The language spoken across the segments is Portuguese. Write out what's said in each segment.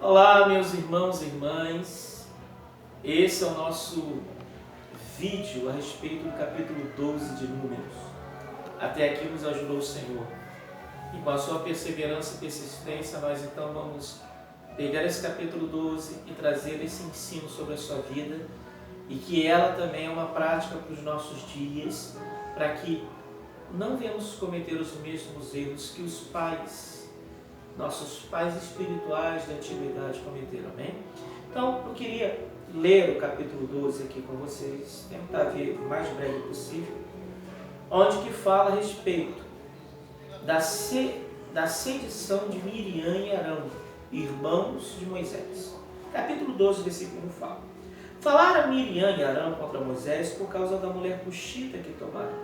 Olá, meus irmãos e irmãs. Esse é o nosso vídeo a respeito do capítulo 12 de Números. Até aqui nos ajudou o Senhor. E com a sua perseverança e persistência, nós então vamos pegar esse capítulo 12 e trazer esse ensino sobre a sua vida, e que ela também é uma prática para os nossos dias, para que não venhamos cometer os mesmos erros que os nossos pais espirituais da antiguidade cometeram, amém? Então, eu queria ler o capítulo 12 aqui com vocês, tentar ver o mais breve possível, onde que fala a respeito da sedição de Miriam e Arão, irmãos de Moisés. Capítulo 12, versículo 1 fala: Falaram Miriam e Arão contra Moisés por causa da mulher cuxita que tomaram,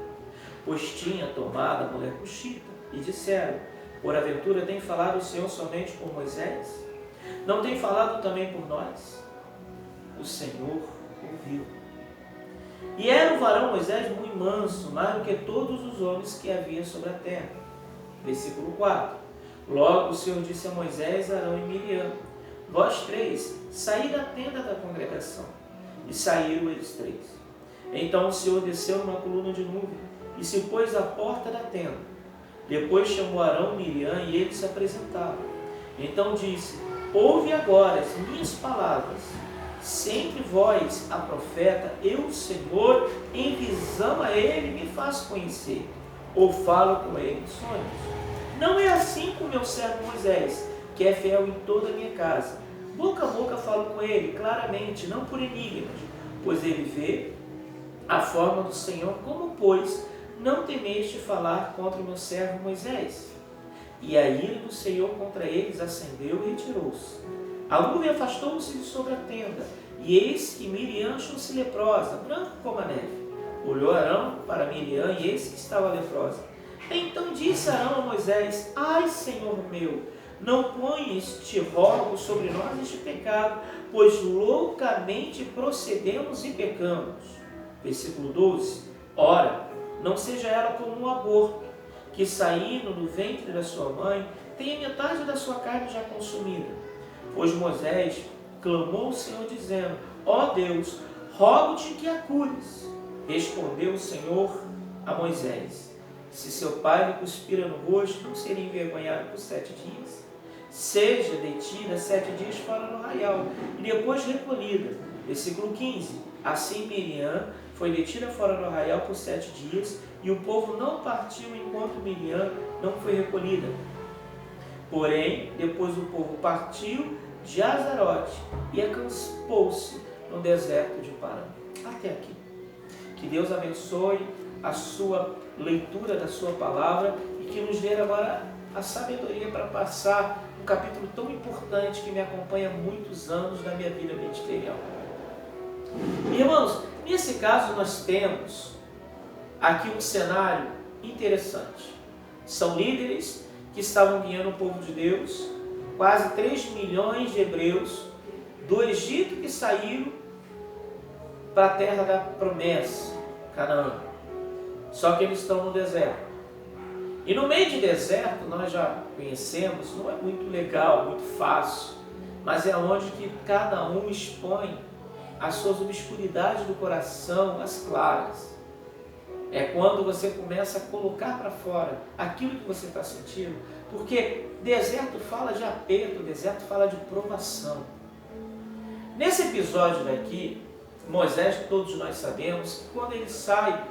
pois tinha tomado a mulher cuxita, e disseram: por aventura tem falado o Senhor somente por Moisés? Não tem falado também por nós? O Senhor ouviu. E era o varão Moisés muito manso, mais do que todos os homens que havia sobre a terra. Versículo 4. Logo o Senhor disse a Moisés, Arão e Miriam: vós três, saí da tenda da congregação. E saíram eles três. Então o Senhor desceu numa coluna de nuvem e se pôs à porta da tenda. Depois chamou Arão e Miriam e eles se apresentaram. Então disse: ouve agora as minhas palavras. Se entre vós a profeta, eu, o Senhor, em visão a ele me faço conhecer, ou falo com ele em sonhos. Não é assim com meu servo Moisés, que é fiel em toda a minha casa. Boca a boca falo com ele, claramente, não por enigmas, pois ele vê a forma do Senhor. Como, pois, não temeste falar contra o meu servo Moisés? E a ira do Senhor contra eles acendeu e retirou-se. A nuvem afastou-se de sobre a tenda, e eis que Miriam achou-se leprosa, branca como a neve. Olhou Arão para Miriam, e eis que estava leprosa. Então disse Arão a Moisés: ai, Senhor meu, não ponhas, te rogo, sobre nós este pecado, pois loucamente procedemos e pecamos. Versículo 12. Ora, não seja ela como um aborto, que saindo do ventre da sua mãe, tenha metade da sua carne já consumida. Pois Moisés clamou ao Senhor, dizendo: ó Deus, rogo-te que a cures. Respondeu o Senhor a Moisés: se seu pai lhe cuspira no rosto, não seria envergonhado por 7 dias? Seja detida 7 dias fora do arraial, e depois recolhida. Versículo 15. Assim Miriam foi detida fora do arraial por 7 dias, e o povo não partiu enquanto Miriam não foi recolhida. Porém, depois o povo partiu de Azarote e acampou-se no deserto de Parã. Até aqui. Que Deus abençoe a sua leitura da sua palavra e que nos dê agora a sabedoria para passar um capítulo tão importante que me acompanha há muitos anos da minha vida ministerial. Irmãos, nesse caso nós temos aqui um cenário interessante. São líderes que estavam guiando o povo de Deus, quase 3 milhões de hebreus do Egito que saíram para a terra da promessa, Canaã. Só que eles estão no deserto. E no meio de deserto, nós já conhecemos, não é muito legal, muito fácil, mas é onde que cada um expõe as suas obscuridades do coração, as claras. É quando você começa a colocar para fora aquilo que você está sentindo, porque deserto fala de aperto, deserto fala de provação. Nesse episódio daqui, Moisés, todos nós sabemos, que quando ele sai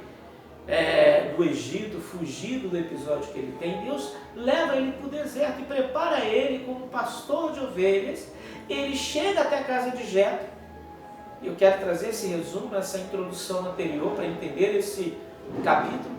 do Egito, fugido do episódio que ele tem, Deus leva ele para o deserto e prepara ele como pastor de ovelhas. Ele chega até a casa de Jetro. Eu quero trazer esse resumo, essa introdução anterior, para entender esse capítulo.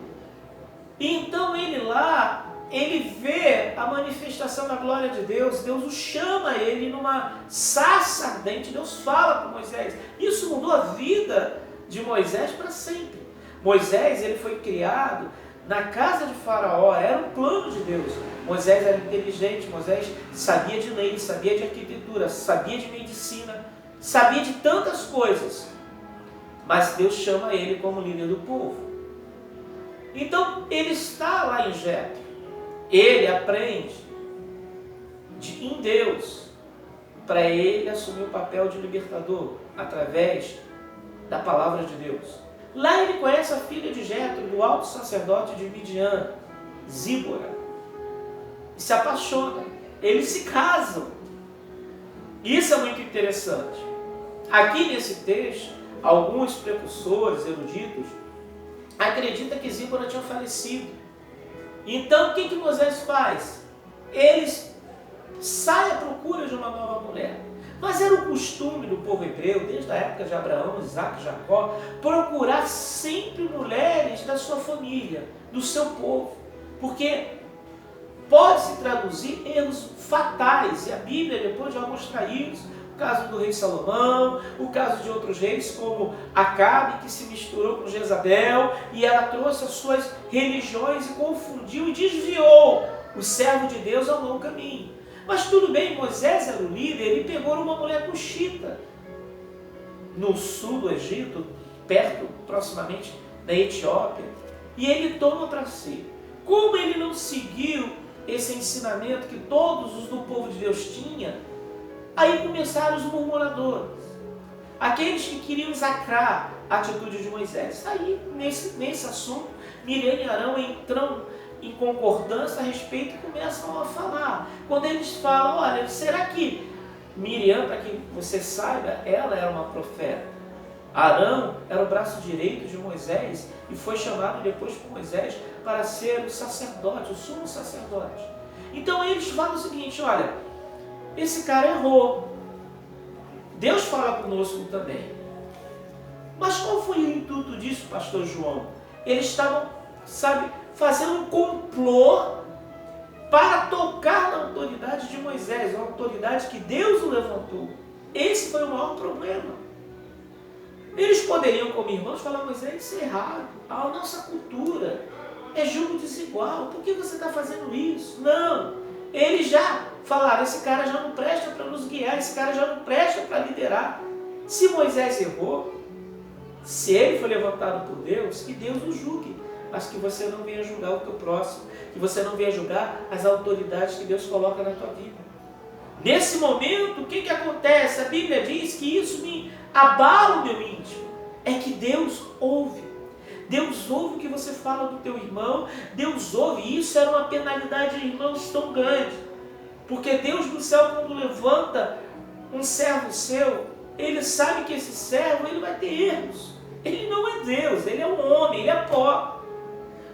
E então ele vê a manifestação da glória de Deus. Deus o chama ele numa sarça ardente. Deus fala para Moisés. Isso mudou a vida de Moisés para sempre. Moisés, ele foi criado na casa de Faraó, era um plano de Deus. Moisés era inteligente, Moisés sabia de lei, sabia de arquitetura, sabia de medicina, sabia de tantas coisas, mas Deus chama ele como líder do povo. Então ele está lá em Jetro, ele aprende em Deus para ele assumir o papel de libertador através da palavra de Deus. Lá ele conhece a filha de Jetro, do alto sacerdote de Midian, Zíbora, e se apaixona. Eles se casam. Isso é muito interessante. Aqui nesse texto, alguns precursores, eruditos, acreditam que Zíbora tinha falecido. Então, o que Moisés faz? Eles saem à procura de uma nova mulher. Mas era o costume do povo hebreu, desde a época de Abraão, Isaac e Jacó, procurar sempre mulheres da sua família, do seu povo. Porque pode-se traduzir erros fatais, e a Bíblia depois vai mostrar isso. O caso do rei Salomão, o caso de outros reis como Acabe, que se misturou com Jezabel, e ela trouxe as suas religiões e confundiu e desviou o servo de Deus ao mau caminho. Mas tudo bem, Moisés era o líder, ele pegou uma mulher cuxita, no sul do Egito, perto, proximamente, da Etiópia, e ele toma para si. Como ele não seguiu esse ensinamento que todos os do povo de Deus tinham, aí começaram os murmuradores, aqueles que queriam execrar a atitude de Moisés. Aí, nesse assunto, Miriam e Arão entram em concordância a respeito e começam a falar. Quando eles falam, olha, será que Miriam, para que você saiba, ela era uma profeta. Arão era o braço direito de Moisés e foi chamado depois por Moisés para ser o sacerdote, o sumo sacerdote. Então eles falam o seguinte, olha, esse cara errou. Deus fala conosco também. Mas qual foi o intuito disso, pastor João? Eles estavam, fazendo um complô para tocar na autoridade de Moisés, uma autoridade que Deus o levantou. Esse foi o maior problema. Eles poderiam, como irmãos, falar, Moisés, isso é errado. A nossa cultura é julgo desigual. Por que você está fazendo isso? Não. Eles já falaram, esse cara já não presta para nos guiar, esse cara já não presta para liderar. Se Moisés errou, se ele foi levantado por Deus, que Deus o julgue. Mas que você não venha julgar o teu próximo, que você não venha julgar as autoridades que Deus coloca na tua vida. Nesse momento, o que acontece? A Bíblia diz que isso me abala o meu íntimo. É que Deus ouve. Deus ouve o que você fala do teu irmão, Deus ouve. E isso era uma penalidade, irmãos, tão grande. Porque Deus do céu, quando levanta um servo seu, ele sabe que esse servo ele vai ter erros. Ele não é Deus, ele é um homem, ele é pó.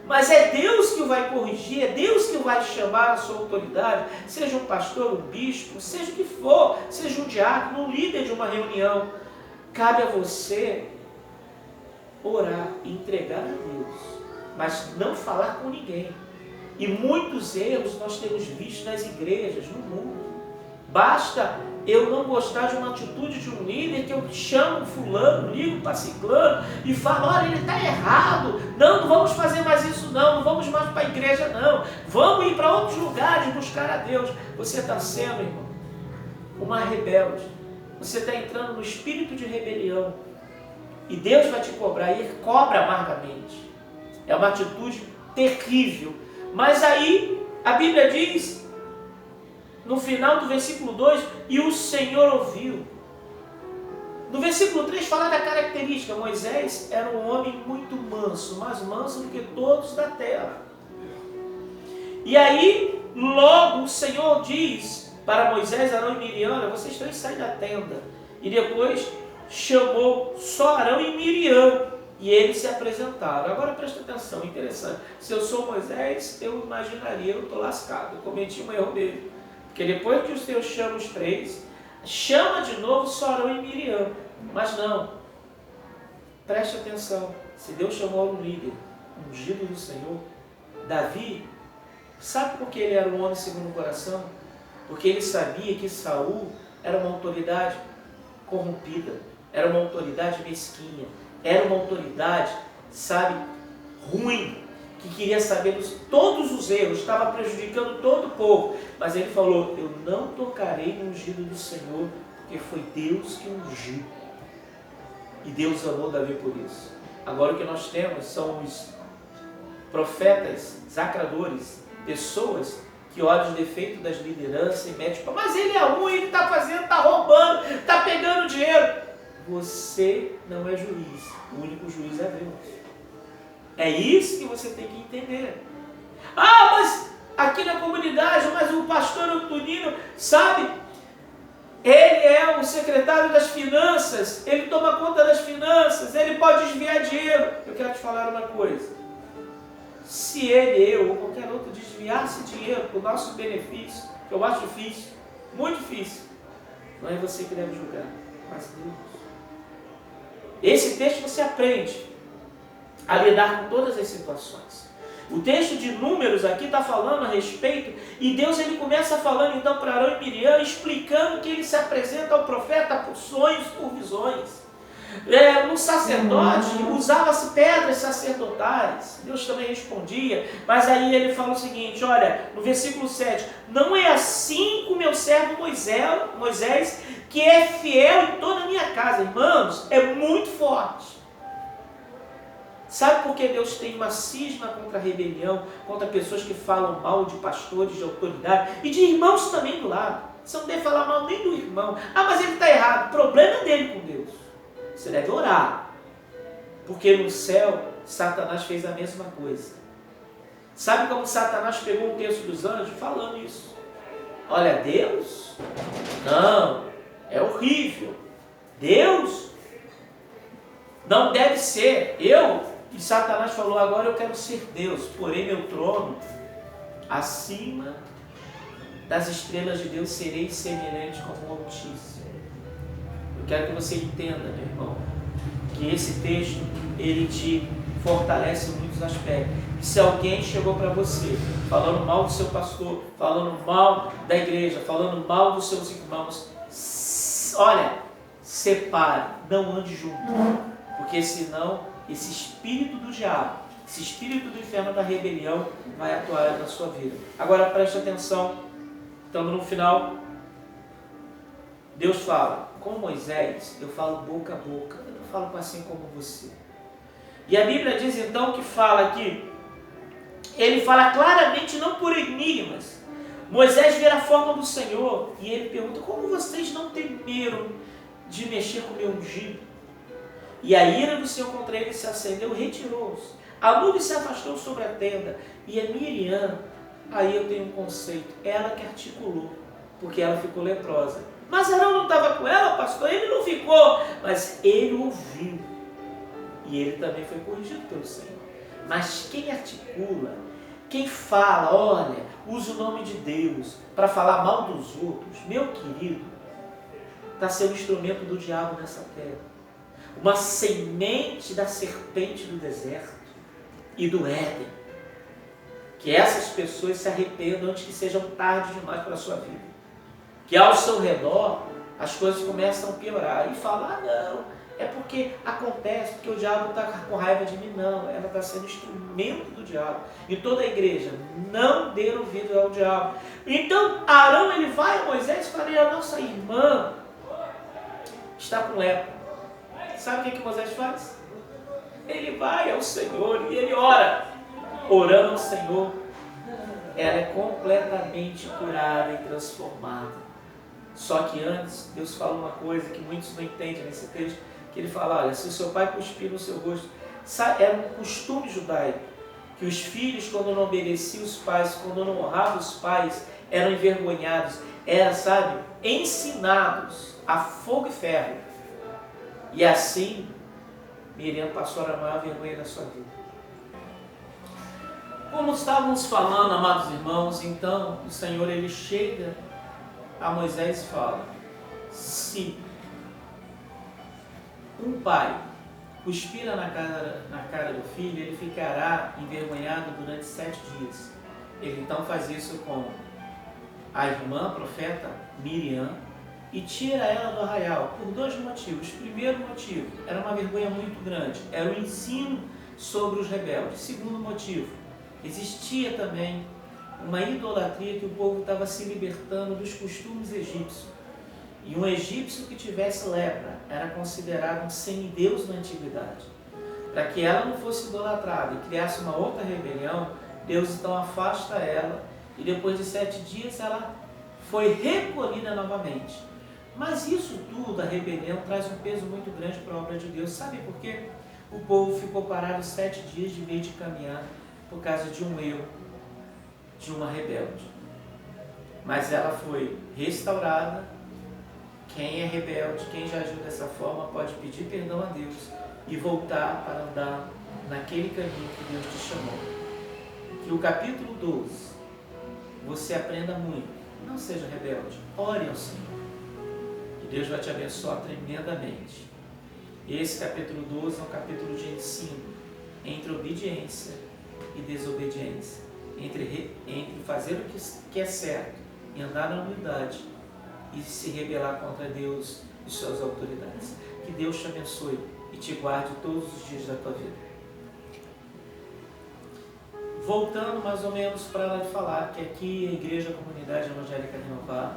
Mas é Deus que vai corrigir, é Deus que vai chamar a sua autoridade, seja um pastor, um bispo, seja o que for, seja um diácono, um líder de uma reunião. Cabe a você orar e entregar a Deus, mas não falar com ninguém. E muitos erros nós temos visto nas igrejas, no mundo. Basta eu não gostar de uma atitude de um líder que eu chamo fulano, ligo para ciclano e falo, olha, ele está errado, não vamos fazer mais isso não vamos mais para a igreja não, vamos ir para outros lugares buscar a Deus. Você está sendo, irmão, uma rebelde, você está entrando no espírito de rebelião e Deus vai te cobrar, e Ele cobra amargamente. É uma atitude terrível. Mas aí a Bíblia diz, no final do versículo 2, e o Senhor ouviu. No versículo 3 fala da característica. Moisés era um homem muito manso, mais manso do que todos da terra. E aí, logo o Senhor diz para Moisés, Arão e Miriam, vocês três saem da tenda. E depois chamou só Arão e Miriam. E eles se apresentaram. Agora presta atenção, interessante. Se eu sou Moisés, eu imaginaria, eu estou lascado, eu cometi um erro dele. Porque depois que o Senhor chama os três, chama de novo só Arão e Miriam. Mas não. Preste atenção. Se Deus chamou um líder, ungido do Senhor, Davi, sabe por que ele era um homem segundo o coração? Porque ele sabia que Saul era uma autoridade corrompida, era uma autoridade mesquinha, era uma autoridade, ruim, que queria saber todos os erros, estava prejudicando todo o povo. Mas ele falou, eu não tocarei no ungido do Senhor, porque foi Deus que ungiu. E Deus amou Davi por isso. Agora o que nós temos são os profetas, sacradores, pessoas que olha os defeitos das lideranças e mete, mas ele é ruim, ele está fazendo, está roubando, está pegando dinheiro. Você não é juiz, o único juiz é Deus. É isso que você tem que entender. Ah, mas aqui na comunidade, mas o pastor Antonino, sabe, ele é o secretário das finanças, ele toma conta das finanças, ele pode desviar dinheiro. Eu quero te falar uma coisa. Se ele, eu ou qualquer outro desviasse dinheiro para o nosso benefício, que eu acho difícil, muito difícil, não é você que deve julgar, mas Deus. Esse texto você aprende a lidar com todas as situações. O texto de Números aqui está falando a respeito, e Deus ele começa falando então para Arão e Miriam, explicando que ele se apresenta ao profeta por sonhos, por visões. No sacerdote usava-se pedras sacerdotais, Deus também respondia, mas aí ele fala o seguinte, olha, no versículo 7, não é assim com meu servo Moisés, que é fiel em toda a minha casa. Irmãos, é muito forte. Sabe por que Deus tem uma cisma contra a rebelião, contra pessoas que falam mal de pastores, de autoridade e de irmãos também do lado? Você não deve falar mal nem do irmão. Ah, mas ele está errado. O problema é dele com Deus. Você deve orar. Porque no céu, Satanás fez a mesma coisa. Sabe como Satanás pegou um terço dos anjos falando isso? Olha, Deus? Não, é horrível. Deus não deve ser. E Satanás falou, agora eu quero ser Deus, porém meu trono acima das estrelas de Deus serei semelhante como o Altíssimo. Eu quero que você entenda, meu irmão, que esse texto, ele te fortalece em muitos aspectos. E se alguém chegou para você, falando mal do seu pastor, falando mal da igreja, falando mal dos seus irmãos, olha, separe, não ande junto, porque senão esse espírito do diabo, esse espírito do inferno da rebelião vai atuar na sua vida. Agora preste atenção, estamos no final. Deus fala, com Moisés eu falo boca a boca, eu não falo assim como você. E a Bíblia diz então que fala aqui, ele fala claramente, não por enigmas. Moisés vê a forma do Senhor e ele pergunta, como vocês não temeram de mexer com o meu ungido? E a ira do Senhor contra ele se acendeu, retirou-se. A nuvem se afastou sobre a tenda. E a Miriam, aí eu tenho um conceito, ela que articulou, porque ela ficou leprosa. Mas Arão não estava com ela, pastor? Ele não ficou, mas ele ouviu. E ele também foi corrigido pelo Senhor. Mas quem articula, quem fala, olha, usa o nome de Deus para falar mal dos outros, meu querido, está sendo instrumento do diabo nessa terra. Uma semente da serpente do deserto e do Éden. Que essas pessoas se arrependam antes que sejam tarde demais para a sua vida. Que ao seu redor as coisas começam a piorar. E falar, não, é porque acontece, porque o diabo está com raiva de mim. Não, ela está sendo instrumento do diabo. E toda a igreja, não dê ouvido ao diabo. Então Arão ele vai a Moisés e fala, a nossa irmã está com lepra. Sabe o que Moisés faz? Ele vai ao Senhor e ele ora. Orando ao Senhor, ela é completamente curada e transformada. Só que antes, Deus fala uma coisa que muitos não entendem nesse texto, que ele fala, olha, se o seu pai cuspir no seu rosto, era um costume judaico, que os filhos, quando não obedeciam os pais, quando não honravam os pais, eram envergonhados, eram, sabe, ensinados a fogo e ferro. E assim, Miriam passou a maior vergonha da sua vida. Como estávamos falando, amados irmãos, então o Senhor ele chega a Moisés e fala, se um pai cuspir na cara do filho, ele ficará envergonhado durante 7 dias. Ele então faz isso com a irmã, a profeta Miriam, e tira ela do arraial, por 2 motivos. Primeiro motivo, era uma vergonha muito grande, era o ensino sobre os rebeldes. Segundo motivo, existia também uma idolatria que o povo estava se libertando dos costumes egípcios. E um egípcio que tivesse lepra era considerado um semideus na antiguidade. Para que ela não fosse idolatrada e criasse uma outra rebelião, Deus então afasta ela e depois de 7 dias ela foi recolhida novamente. Mas isso tudo, a rebelião, traz um peso muito grande para a obra de Deus. Sabe por quê? O povo ficou parado 7 dias de vez de caminhar por causa de um erro, de uma rebelde. Mas ela foi restaurada. Quem é rebelde, quem já agiu dessa forma, pode pedir perdão a Deus e voltar para andar naquele caminho que Deus te chamou. Que o capítulo 12 você aprenda muito. Não seja rebelde, ore ao Senhor. E Deus vai te abençoar tremendamente. Esse capítulo 12 é um capítulo de ensino entre obediência e desobediência, entre fazer o que é certo e andar na humildade e se rebelar contra Deus e suas autoridades. Que Deus te abençoe e te guarde todos os dias da tua vida. Voltando mais ou menos para ela falar que aqui a Igreja Comunidade Evangélica Renovada,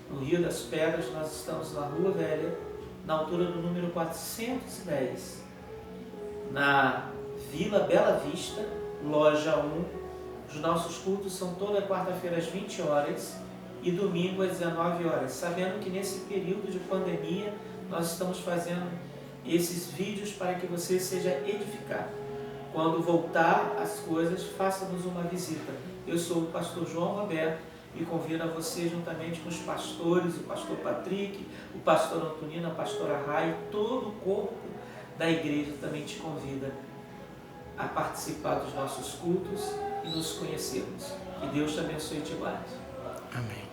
no Rio das Pedras, nós estamos na Rua Velha, na altura do número 410, na Vila Bela Vista, loja 1. Os nossos cultos são toda quarta-feira às 20 horas e domingo às 19 horas. Sabendo que nesse período de pandemia nós estamos fazendo esses vídeos para que você seja edificado. Quando voltar as coisas, faça-nos uma visita. Eu sou o pastor João Roberto e convido a você, juntamente com os pastores, o pastor Patrick, o pastor Antonino, a pastora Rai, todo o corpo da igreja também te convida a participar dos nossos cultos e nos conhecermos. Que Deus te abençoe e te guarde. Amém.